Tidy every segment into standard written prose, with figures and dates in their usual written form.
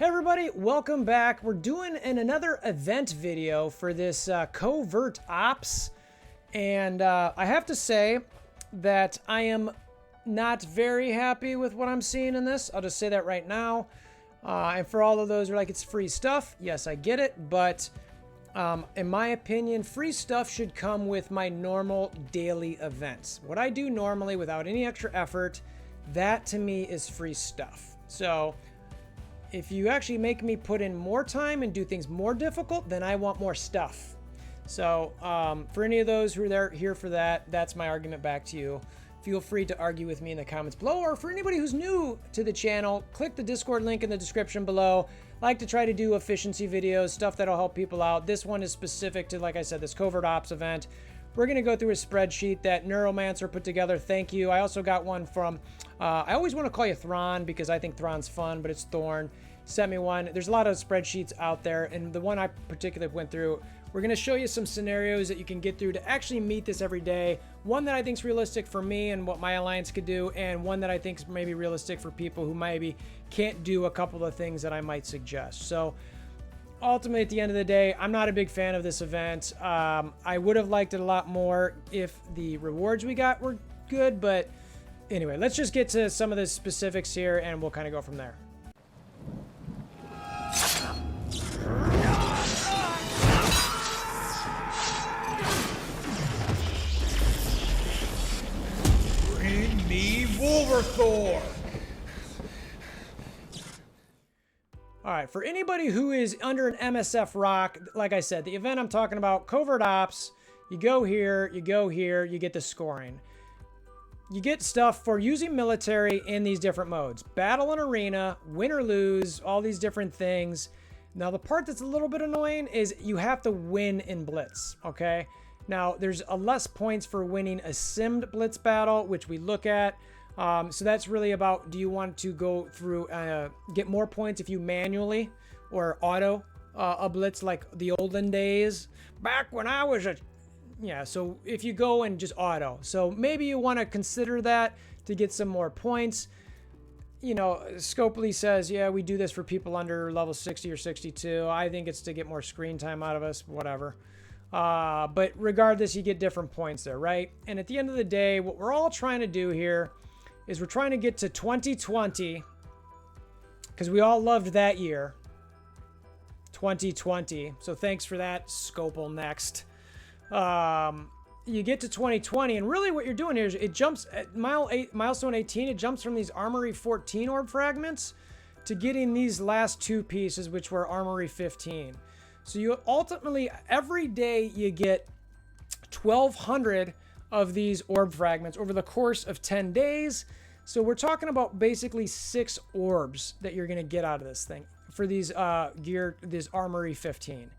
Hey everybody, welcome back. We're doing another event video for this Covert Ops, and I have to say that I am not very happy with what I'm seeing in this. I'll just say that right now. And for all of those who are like, it's free stuff, yes, I get it, but in my opinion, free stuff should come with my normal daily events. What I do normally without any extra effort, that to me is free stuff. So if you actually make me put in more time and do things more difficult, then I want more stuff. So for any of those who are here for that, that's my argument back to you. Feel free to argue with me in the comments below, or for anybody who's new to the channel, click the Discord link in the description below. I like to try to do efficiency videos, stuff that'll help people out. This one is specific to, like I said, this Covert Ops event. We're going to go through a spreadsheet that Neuromancer put together. Thank you. I also got one from, I always want to call you Thron because I think Thron's fun, but it's Thorn. Sent me one. There's a lot of spreadsheets out there, and the one I particularly went through, we're going to show you some scenarios that you can get through to actually meet this every day. One that I think is realistic for me and what my alliance could do, and one that I think is maybe realistic for people who maybe can't do a couple of things that I might suggest. So ultimately, at the end of the day, I'm not a big fan of this event. I would have liked it a lot more if the rewards we got were good, but anyway, let's just get to some of the specifics here and we'll kind of go from there. Bring me WolverThor! All right, for anybody who is under an MSF rock, like I said, the event I'm talking about, Covert Ops, you go here, you go here, you get the scoring. You get stuff for using military in these different modes. Battle and arena, win or lose, all these different things. Now, the part that's a little bit annoying is you have to win in Blitz, okay? Now, there's less points for winning a simmed Blitz battle, which we look at. So that's really about, do you want to go through, get more points if you manually or auto a Blitz like the olden days? Back when I was a... Yeah, so if you go and just auto. So maybe you want to consider that to get some more points. You know, Scopely says, yeah, we do this for people under level 60 or 62. I think it's to get more screen time out of us, whatever. But regardless, you get different points there, right? And at the end of the day, what we're all trying to do here is we're trying to get to 2020, because we all loved that year, 2020. So thanks for that, Scopel next. You get to 2020, and really what you're doing here is it jumps at milestone 18. It jumps from these Armory 14 orb fragments to getting these last two pieces, which were Armory 15. So you ultimately, every day you get 1,200 of these orb fragments over the course of 10 days. So we're talking about basically 6 orbs that you're going to get out of this thing for these this Armory 15.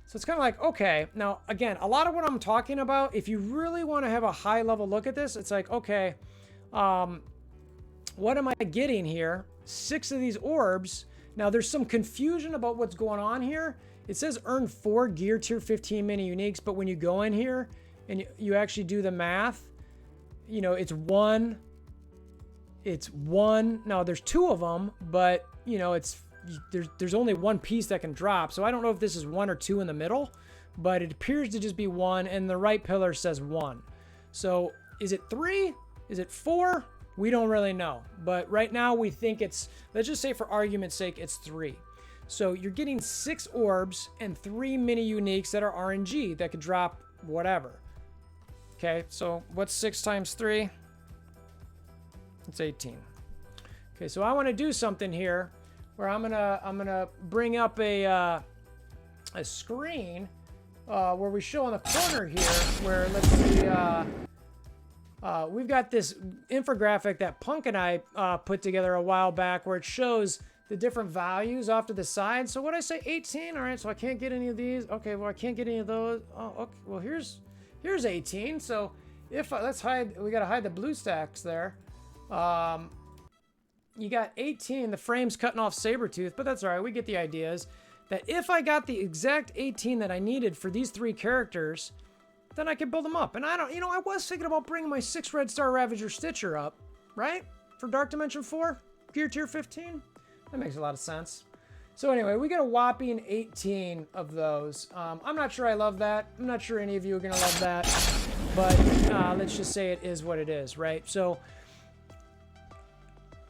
So it's kind of like, okay, now again, a lot of what I'm talking about, if you really want to have a high level look at this, it's like, okay, what am I getting here? 6 of these orbs. Now there's some confusion about what's going on here. It says earn 4 gear tier 15 mini uniques, but when you go in here and you actually do the math, you know, it's one. Now there's 2 of them, but you know, there's only 1 piece that can drop. So I don't know if this is 1 or 2 in the middle, but it appears to just be 1, and the right pillar says 1. So is it 3? Is it 4? We don't really know. But right now we think it's, let's just say for argument's sake, it's 3. So you're getting 6 orbs and 3 mini uniques that are RNG that could drop whatever. Okay, so what's 6 times 3? It's 18. Okay, so I want to do something here where I'm gonna bring up a screen where we show on the corner here where, let's see, we've got this infographic that Punk and I put together a while back where it shows the different values off to the side. So what I say, 18. All right, so I can't get any of these. Okay, well I can't get any of those. Oh, okay. Well here's 18. So if let's hide, we gotta hide the blue stacks there. You got 18, the frame's cutting off Sabretooth, but that's all right. We get the ideas that if I got the exact 18 that I needed for these 3 characters, then I could build them up. And I don't, you know, I was thinking about bringing my 6 Red Star Ravager Stitcher up, right? For Dark Dimension 4, Gear Tier 15. That makes a lot of sense. So anyway, we got a whopping 18 of those. I'm not sure I love that. I'm not sure any of you are gonna love that, but let's just say it is what it is, right? So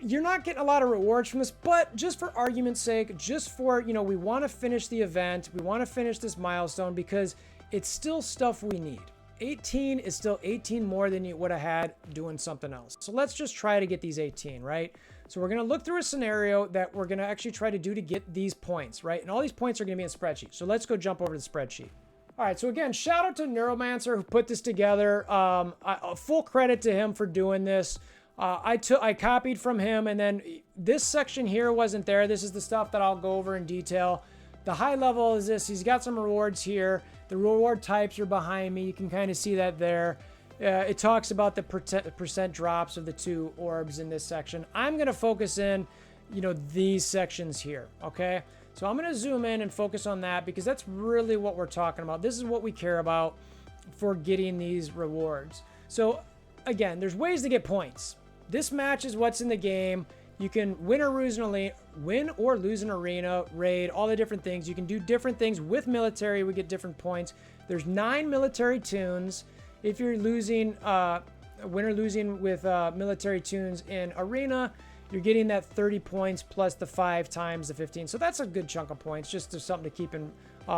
you're not getting a lot of rewards from this, but just for argument's sake, just for, you know, we want to finish the event, we want to finish this milestone because it's still stuff we need. 18 is still 18 more than you would have had doing something else. So let's just try to get these 18, right? So we're going to look through a scenario that we're going to actually try to do to get these points, right? And all these points are going to be in a spreadsheet. So let's go jump over to the spreadsheet. All right, so again, shout out to Neuromancer who put this together. Full credit to him for doing this. I copied from him, and then this section here wasn't there. This is the stuff that I'll go over in detail. The high level is this. He's got some rewards here. The reward types are behind me. You can kind of see that there. It talks about the percent drops of the 2 orbs in this section. I'm going to focus in, you know, these sections here, okay? So I'm going to zoom in and focus on that because that's really what we're talking about. This is what we care about for getting these rewards. So again, there's ways to get points. This match is what's in the game. You can win or lose an arena, raid, all the different things. You can do different things with military. We get different points. There's 9 military tunes. If you're losing, win or losing with military tunes in arena, you're getting that 30 points plus the 5 times the 15. So that's a good chunk of points, just something to keep in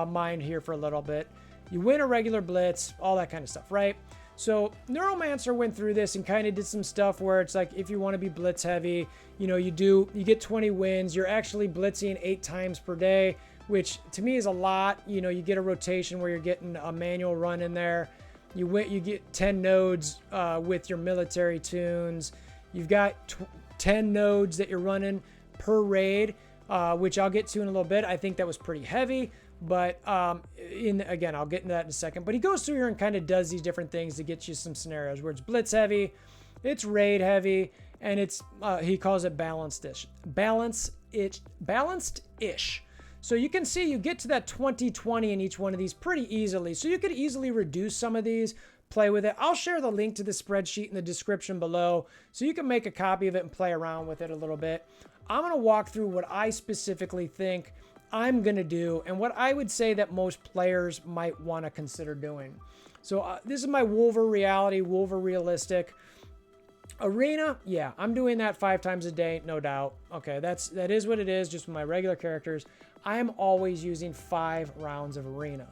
mind here for a little bit. You win a regular blitz, all that kind of stuff, right? So Neuromancer went through this and kind of did some stuff where it's like, if you want to be blitz heavy, you know, you get 20 wins. You're actually blitzing 8 times per day, which to me is a lot. You know, you get a rotation where you're getting a manual run in there. You get 10 nodes with your military tunes. You've got 10 nodes that you're running per raid, which I'll get to in a little bit. I think that was pretty heavy. But again, I'll get into that in a second. But he goes through here and kind of does these different things to get you some scenarios where it's blitz heavy, it's raid heavy, and it's he calls it balanced-ish. Balanced-ish. So you can see you get to that 20-20 in each one of these pretty easily. So you could easily reduce some of these, play with it. I'll share the link to the spreadsheet in the description below so you can make a copy of it and play around with it a little bit. I'm going to walk through what I specifically think I'm going to do and what I would say that most players might want to consider doing. So this is my Wolver reality, Wolver realistic. Arena, yeah, I'm doing that 5 times a day, no doubt. Okay, that is what it is, just with my regular characters. I am always using 5 rounds of arena.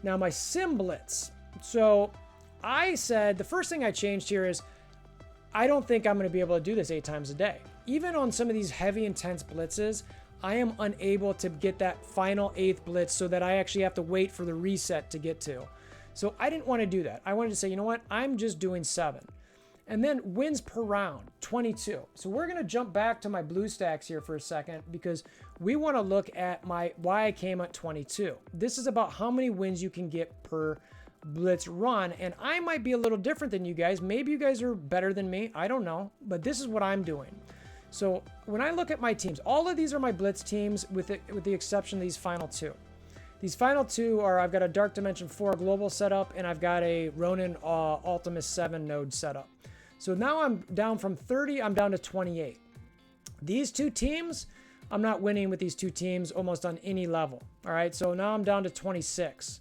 Now my sim blitz. So I said the first thing I changed here is I don't think I'm going to be able to do this 8 times a day. Even on some of these heavy intense blitzes, I am unable to get that final 8th blitz so that I actually have to wait for the reset to get to. So I didn't want to do that. I wanted to say, you know what? I'm just doing 7. And then wins per round, 22. So we're going to jump back to my blue stacks here for a second because we want to look at why I came at 22. This is about how many wins you can get per blitz run. And I might be a little different than you guys. Maybe you guys are better than me. I don't know. But this is what I'm doing. So when I look at my teams, all of these are my blitz teams with the exception of these final 2. These final 2 are, I've got a Dark Dimension 4 global setup and I've got a Ronin Ultimus 7 node setup. So now I'm down from 30, I'm down to 28. These 2 teams, I'm not winning with these 2 teams almost on any level. All right, so now I'm down to 26.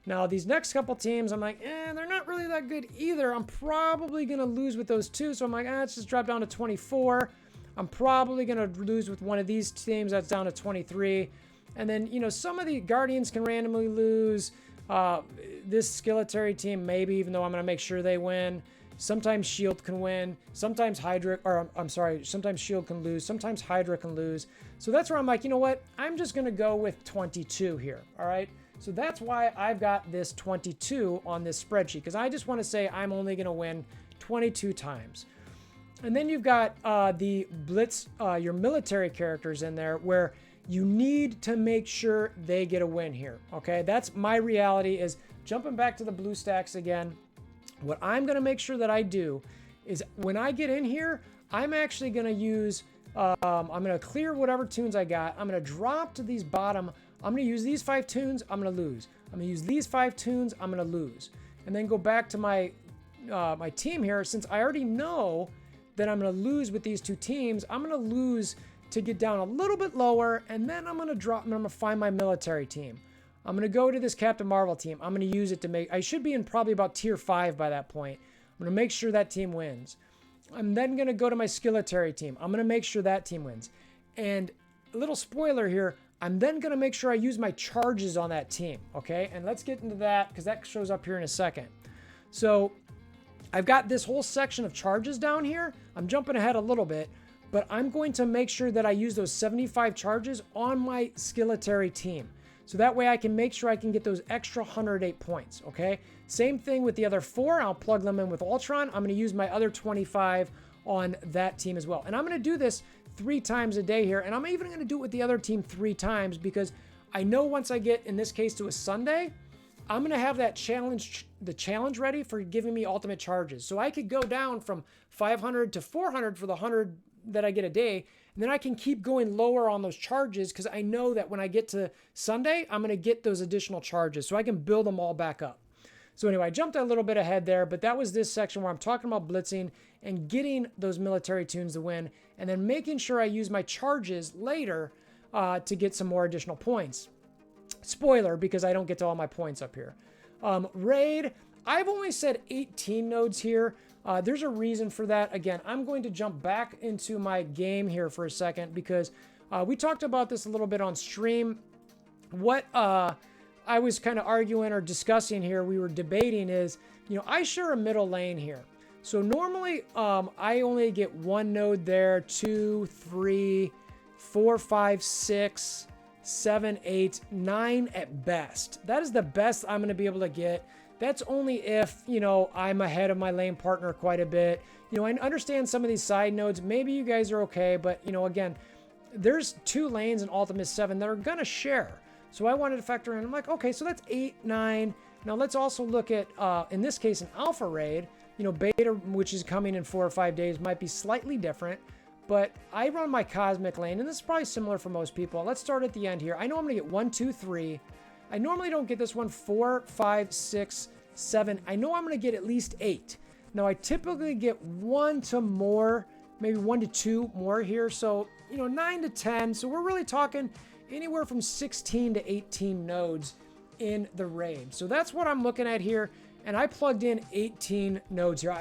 Now these next couple teams, I'm like, they're not really that good either. I'm probably gonna lose with those 2. So I'm like, let's just drop down to 24. I'm probably gonna lose with one of these teams that's down to 23. And then, you know, some of the Guardians can randomly lose. This Skeleton team, maybe, even though I'm gonna make sure they win. Sometimes Shield can win. Sometimes sometimes Shield can lose. Sometimes Hydra can lose. So that's where I'm like, you know what? I'm just going to go with 22 here. All right. So that's why I've got this 22 on this spreadsheet because I just want to say I'm only going to win 22 times. And then you've got the Blitz, your military characters in there where you need to make sure they get a win here. Okay. That's my reality is jumping back to the blue stacks again. What I'm going to make sure that I do is when I get in here, I'm actually going to use, I'm going to clear whatever tunes I got. I'm going to drop to these bottom. I'm going to use these 5 tunes. I'm going to lose. I'm going to use these 5 tunes. I'm going to lose. And then go back to my team here. Since I already know that I'm going to lose with these 2 teams, I'm going to lose to get down a little bit lower, and then I'm going to find my military team. I'm going to go to this Captain Marvel team. I'm going to use it to make, I should be in probably about tier 5 by that point. I'm going to make sure that team wins. I'm then going to go to my skilletary team. I'm going to make sure that team wins. And a little spoiler here, I'm then going to make sure I use my charges on that team, okay? And let's get into that because that shows up here in a second. So I've got this whole section of charges down here. I'm jumping ahead a little bit, but I'm going to make sure that I use those 75 charges on my skilletary team. So that way I can make sure I can get those extra 108 points, okay? Same thing with the other 4. I'll plug them in with Ultron. I'm going to use my other 25 on that team as well. And I'm going to do this 3 times a day here. And I'm even going to do it with the other team 3 times because I know once I get, in this case, to a Sunday, I'm going to have that challenge, the challenge ready for giving me ultimate charges. So I could go down from 500 to 400 for the 100 that I get a day. And then I can keep going lower on those charges because I know that when I get to Sunday, I'm going to get those additional charges so I can build them all back up. So anyway, I jumped a little bit ahead there, but that was this section where I'm talking about blitzing and getting those military tunes to win and then making sure I use my charges later to get some more additional points. Spoiler, because I don't get to all my points up here. Raid, I've only said 18 nodes here. There's a reason for that. Again, I'm going to jump back into my game here for a second because we talked about this a little bit on stream. What I was kind of arguing or discussing here, we were debating is, you know, I share a middle lane here. So normally I only get 1 node there, 2, 3, 4, 5, 6, 7, 8, 9 at best. That is the best I'm going to be able to get. That's only if, you know, I'm ahead of my lane partner quite a bit. You know, I understand some of these side nodes. Maybe you guys are okay, but, you know, again, there's 2 lanes in Ultimate 7 that are going to share. So I wanted to factor in. I'm like, okay, so that's 8, 9. Now let's also look at, in this case, an Alpha Raid. You know, Beta, which is coming in 4 or 5 days, might be slightly different. But I run my Cosmic lane, and this is probably similar for most people. Let's start at the end here. I know I'm going to get 1, 2, 3. I normally don't get this one 4, 5, 6, 7. I know I'm going to get at least 8. Now, I typically get 1 to more, maybe 1 to 2 more here. So, you know, 9 to 10. So we're really talking anywhere from 16 to 18 nodes in the raid. So that's what I'm looking at here. And I plugged in 18 nodes here.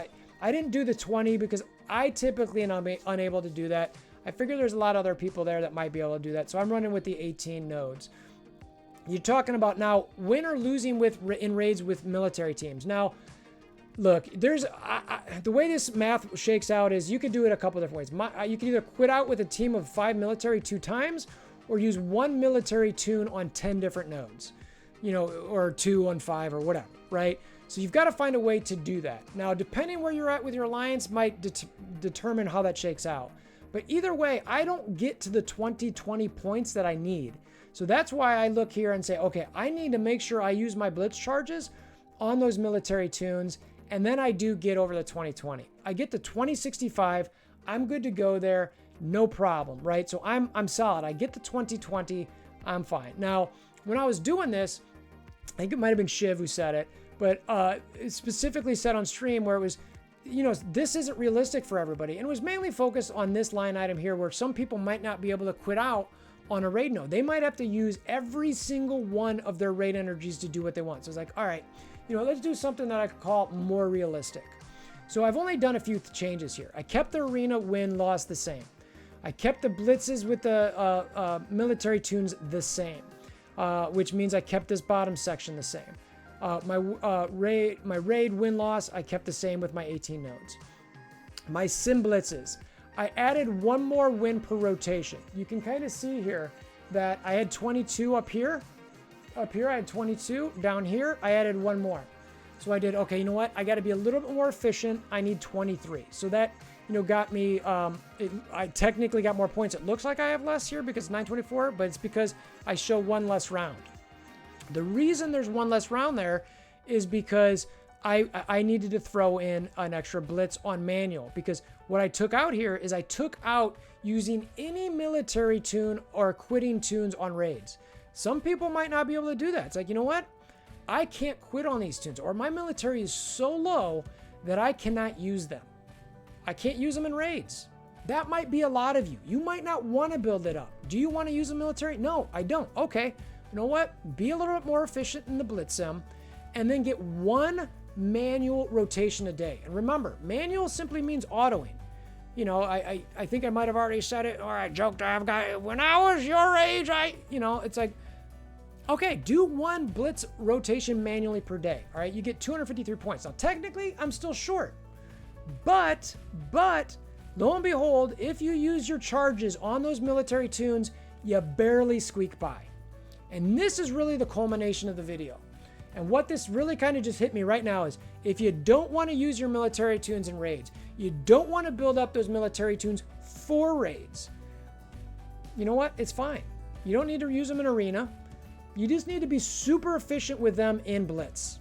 I didn't do the 20 because I typically am unable to do that. I figure there's a lot of other people there that might be able to do that. So I'm running with the 18 nodes. You're talking about now win or losing in raids with military teams. Now, look, there's the way this math shakes out is you could do it a couple different ways. You could either quit out with a team of 5 military 2 times or use 1 military tune on 10 different nodes, you know, or 2 on 5 or whatever, right? So you've got to find a way to do that. Now, depending where you're at with your alliance might determine how that shakes out. But either way, I don't get to the 20 points that I need. So that's why I look here and say, okay, I need to make sure I use my blitz charges on those military tunes, and then I do get over the 2020. I get the 2065, I'm good to go there, no problem, right? So I'm solid. I get the 2020, I'm fine. Now, when I was doing this, I think it might have been Shiv who said it, but it specifically said on stream where it was, you know, this isn't realistic for everybody. And it was mainly focused on this line item here where some people might not be able to quit out on a raid node. They might have to use every single one of their raid energies to do what they want. So it's like, all right, you know, let's do something that I could call more realistic. So I've only done a few changes here. I kept the arena win-loss the same. I kept the blitzes with the military tunes the same, which means I kept this bottom section the same. My raid win-loss, I kept the same with my 18 nodes. My sim blitzes, I added 1 more win per rotation. You can kind of see here that I had 22 up here. Up here I had 22. Down here I added 1 more. So I did, okay, you know what? I got to be a little bit more efficient. I need 23. So that, you know, got me, I technically got more points. It looks like I have less here because it's 924, but it's because I show 1 less round. The reason there's 1 less round there is because I needed to throw in an extra blitz on manual, because what I took out here is I took out using any military tune or quitting tunes on raids. Some people might not be able to do that. It's like, you know what? I can't quit on these tunes, or my military is so low that I cannot use them. I can't use them in raids. That might be a lot of you. You might not want to build it up. Do you want to use a military? No, I don't. Okay, you know what? Be a little bit more efficient in the blitz sim, and then get 1 manual rotation a day. And remember, manual simply means autoing. You know, I think I might have already said it, or I joked, when I was your age, it's like, okay, do 1 blitz rotation manually per day. All right, you get 253 points. Now, technically, I'm still short, but lo and behold, if you use your charges on those military tunes, you barely squeak by. And this is really the culmination of the video. And what this really kind of just hit me right now is, if you don't want to use your military tunes in raids, you don't want to build up those military tunes for raids, you know what? It's fine. You don't need to use them in arena. You just need to be super efficient with them in blitz.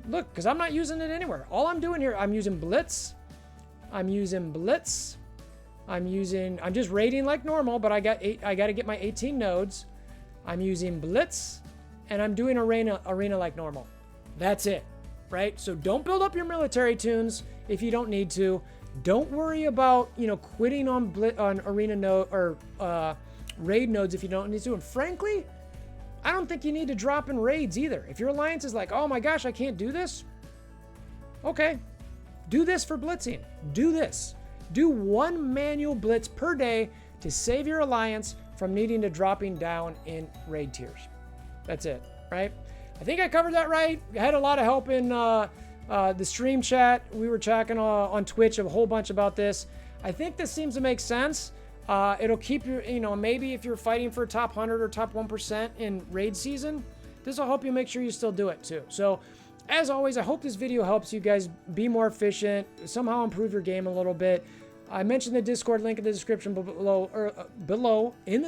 Look, because I'm not using it anywhere. All I'm doing here, I'm using blitz. I'm just raiding like normal, but I got to get my 18 nodes. I'm using blitz, and I'm doing arena like normal. That's it, right? So don't build up your military tunes if you don't need to. Don't worry about, quitting on arena node or raid nodes if you don't need to. And frankly, I don't think you need to drop in raids either. If your alliance is like, oh my gosh, I can't do this. Okay, do this for blitzing. Do this. Do 1 manual blitz per day to save your alliance from needing to dropping down in raid tiers. That's it, right? I think I covered that right. I had a lot of help in the stream chat. We were chatting on Twitch a whole bunch about this. I think this seems to make sense. It'll keep you, maybe if you're fighting for top 100 or top 1% in raid season, this will help you make sure you still do it too. So, as always, I hope this video helps you guys be more efficient, somehow improve your game a little bit. I mentioned the Discord link in the description below, in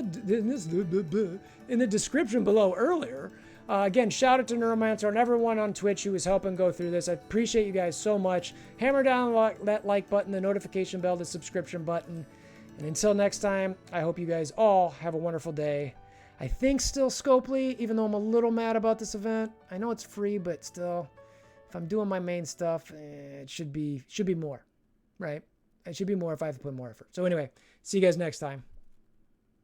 the description below earlier. Again, shout out to Neuromancer and everyone on Twitch who was helping go through this. I appreciate you guys so much. Hammer down that like button, the notification bell, the subscription button. And until next time, I hope you guys all have a wonderful day. I think still Scopely, even though I'm a little mad about this event. I know it's free, but still, if I'm doing my main stuff, it should be more, right? It should be more if I have to put more effort. So anyway, see you guys next time.